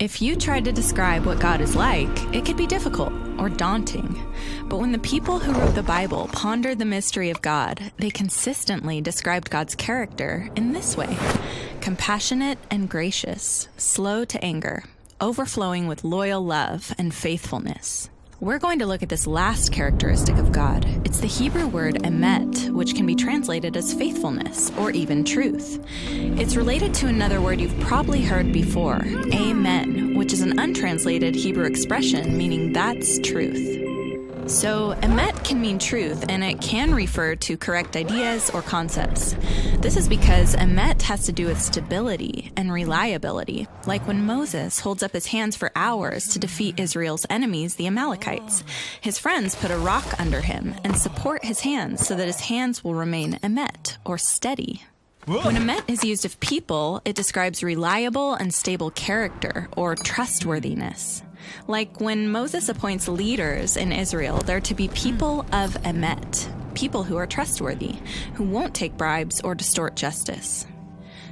If you tried to describe what God is like, it could be difficult or daunting. But when the people who wrote the Bible pondered the mystery of God, they consistently described God's character in this way: compassionate and gracious, slow to anger, overflowing with loyal love and faithfulness. We're going to look at this last characteristic of God. It's the Hebrew word emet, which can be translated as faithfulness or even truth. It's related to another word you've probably heard before, amen, which is an untranslated Hebrew expression meaning that's truth. So emet can mean truth, and it can refer to correct ideas or concepts. This is because emet has to do with stability and reliability, like when Moses holds up his hands for hours to defeat Israel's enemies, the Amalekites. His friends put a rock under him and support his hands so that his hands will remain emet, or steady. When emet is used of people, it describes reliable and stable character, or trustworthiness. Like when Moses appoints leaders in Israel, they're to be people of emet, people who are trustworthy, who won't take bribes or distort justice.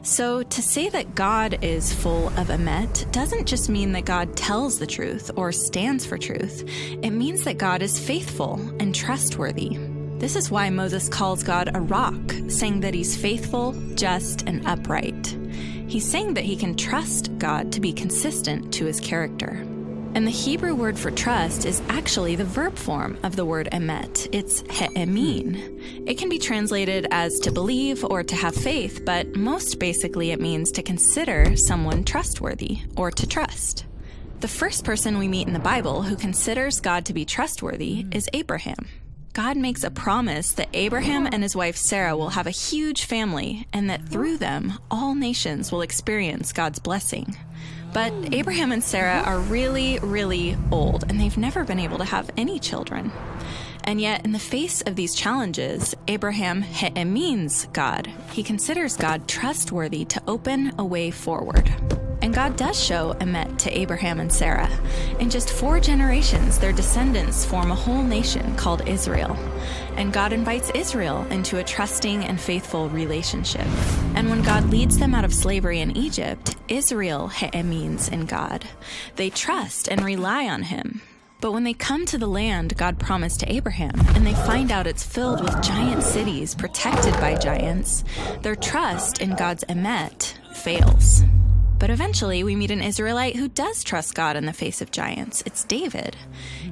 So to say that God is full of emet doesn't just mean that God tells the truth or stands for truth. It means that God is faithful and trustworthy. This is why Moses calls God a rock, saying that he's faithful, just, and upright. He's saying that he can trust God to be consistent to his character. And the Hebrew word for trust is actually the verb form of the word emet. It's he'emin. It can be translated as to believe or to have faith, but most basically it means to consider someone trustworthy or to trust. The first person we meet in the Bible who considers God to be trustworthy is Abraham. God makes a promise that Abraham and his wife Sarah will have a huge family and that through them, all nations will experience God's blessing. But Abraham and Sarah are really, really old, and they've never been able to have any children. And yet, in the face of these challenges, Abraham he'emins God. He considers God trustworthy to open a way forward. And God does show emet to Abraham and Sarah. In just 4 generations, their descendants form a whole nation called Israel. And God invites Israel into a trusting and faithful relationship. And when God leads them out of slavery in Egypt, Israel he'emins in God. They trust and rely on him. But when they come to the land God promised to Abraham, and they find out it's filled with giant cities protected by giants, their trust in God's emet fails. But eventually, we meet an Israelite who does trust God in the face of giants. It's David.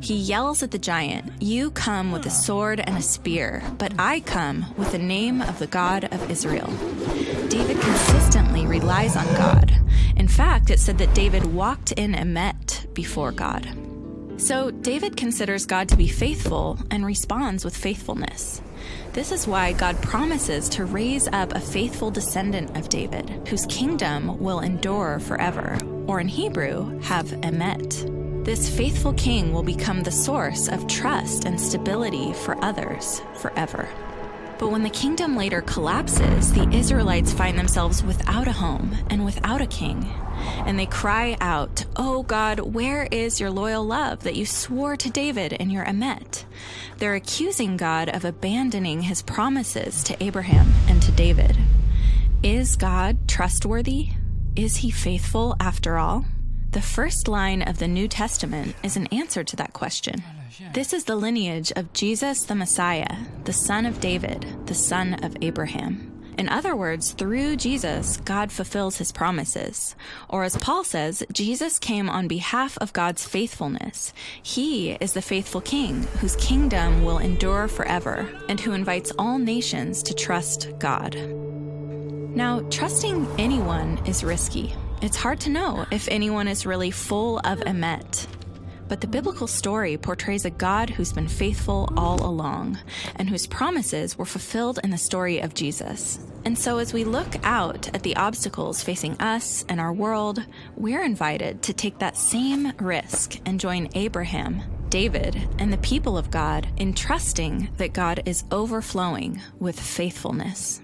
He yells at the giant, "You come with a sword and a spear, but I come with the name of the God of Israel." David consistently relies on God. In fact, it said that David walked in emet before God. So David considers God to be faithful and responds with faithfulness. This is why God promises to raise up a faithful descendant of David, whose kingdom will endure forever, or in Hebrew, have emet. This faithful king will become the source of trust and stability for others forever. But when the kingdom later collapses, the Israelites find themselves without a home and without a king. And they cry out, "Oh God, where is your loyal love that you swore to David in your emet?" They're accusing God of abandoning his promises to Abraham and to David. Is God trustworthy? Is he faithful after all? The first line of the New Testament is an answer to that question. This is the lineage of Jesus the Messiah, the son of David, the son of Abraham. In other words, through Jesus, God fulfills his promises. Or as Paul says, Jesus came on behalf of God's faithfulness. He is the faithful king whose kingdom will endure forever and who invites all nations to trust God. Now, trusting anyone is risky. It's hard to know if anyone is really full of emet. But the biblical story portrays a God who's been faithful all along and whose promises were fulfilled in the story of Jesus. And so as we look out at the obstacles facing us and our world, we're invited to take that same risk and join Abraham, David, and the people of God in trusting that God is overflowing with faithfulness.